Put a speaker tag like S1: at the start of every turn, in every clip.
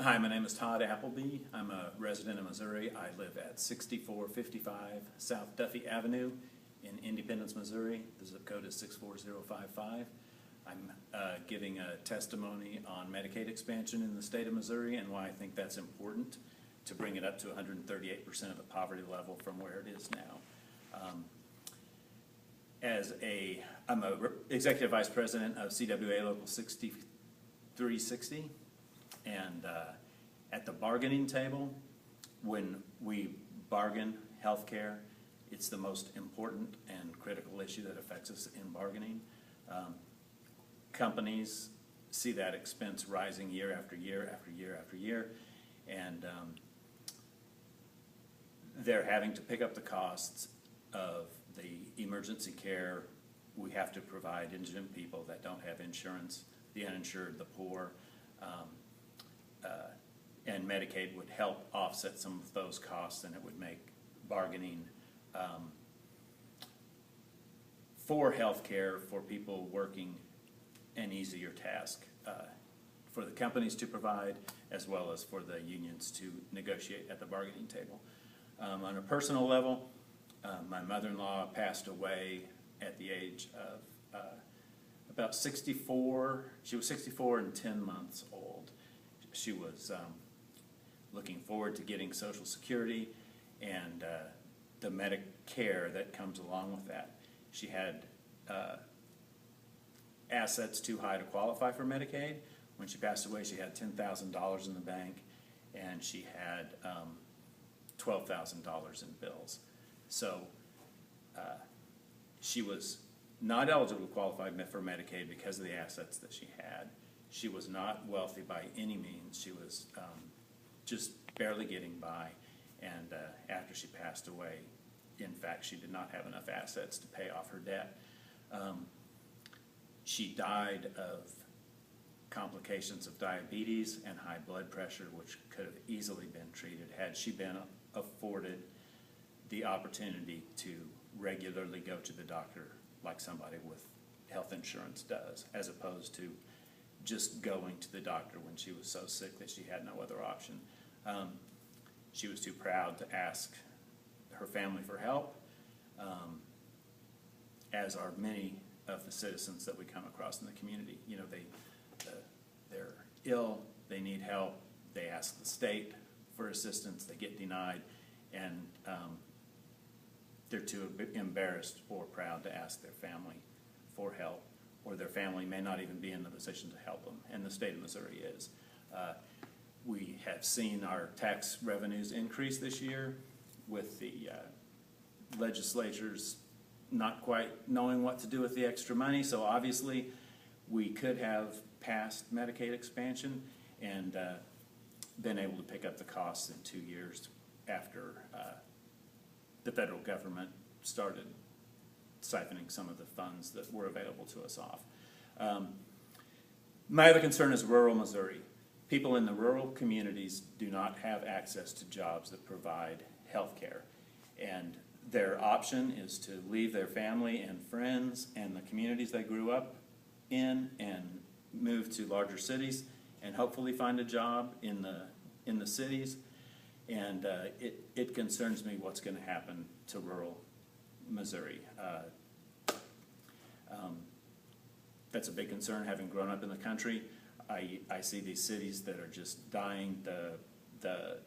S1: Hi, my name is Todd Appleby. I'm a resident of Missouri. I live at 6455 South Duffy Avenue in Independence, Missouri. The zip code is 64055. I'm giving a testimony on Medicaid expansion in the state of Missouri and why I think that's important to bring it up to 138% of the poverty level from where it is now. I'm a executive vice president of CWA Local 6360. And at the bargaining table, when we bargain health care, it's the most important and critical issue that affects us in bargaining. Companies see that expense rising year after year after year after year, and they're having to pick up the costs of the emergency care we have to provide indigent people that don't have insurance, the uninsured, the poor. And Medicaid would help offset some of those costs, and it would make bargaining for health care for people working an easier task for the companies to provide, as well as for the unions to negotiate at the bargaining table. On a personal level, my mother-in-law passed away at the age of about 64. She was 64 and 10 months old. She was looking forward to getting Social Security and the Medicare that comes along with that. She had assets too high to qualify for Medicaid. When she passed away, she had $10,000 in the bank, and she had $12,000 in bills. So she was not eligible to qualify for Medicaid because of the assets that she had. She was not wealthy by any means. She was just barely getting by, and after she passed away, in fact, she did not have enough assets to pay off her debt. She died of complications of diabetes and high blood pressure, which could have easily been treated had she been afforded the opportunity to regularly go to the doctor like somebody with health insurance does, as opposed to just going to the doctor when she was so sick that she had no other option. She was too proud to ask her family for help, as are many of the citizens that we come across in the community. You know, they're ill, they need help, they ask the state for assistance, they get denied, and they're too embarrassed or proud to ask their family for help, or their family may not even be in the position to help them, and the state of Missouri is. We have seen our tax revenues increase this year with the legislatures not quite knowing what to do with the extra money, so obviously we could have passed Medicaid expansion and been able to pick up the costs in 2 years after the federal government started siphoning some of the funds that were available to us off. My other concern is rural Missouri. People in the rural communities do not have access to jobs that provide health care, and their option is to leave their family and friends and the communities they grew up in and move to larger cities and hopefully find a job in the cities. And it concerns me what's going to happen to rural Missouri. That's a big concern, having grown up in the country. I see these cities that are just dying. The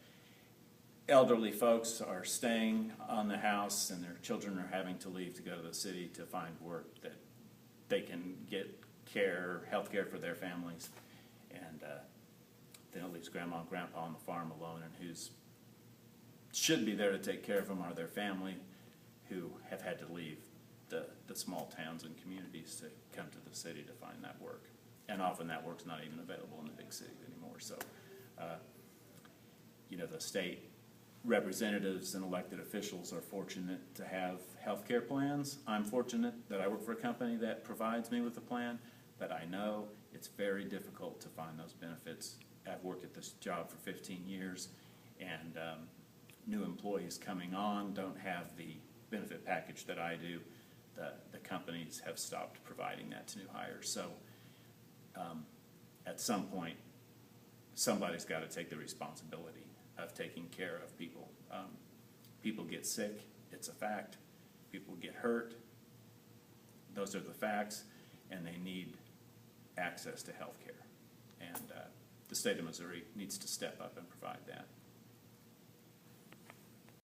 S1: elderly folks are staying on the house, and their children are having to leave to go to the city to find work that they can get health care for their families. And then it leaves grandma and grandpa on the farm alone, and who's should be there to take care of them are their family, who have had to leave the small towns and communities to come to the city to find that work. And often that work's not even available in the big cities anymore. So, you know, the state representatives and elected officials are fortunate to have health care plans. I'm fortunate that I work for a company that provides me with a plan, but I know it's very difficult to find those benefits. I've worked at this job for 15 years, and new employees coming on don't have the benefit package that I do. The companies have stopped providing that to new hires. So at some point, somebody's got to take the responsibility of taking care of people. People get sick, it's a fact. People get hurt, those are the facts, and they need access to health care. And the state of Missouri needs to step up and provide that.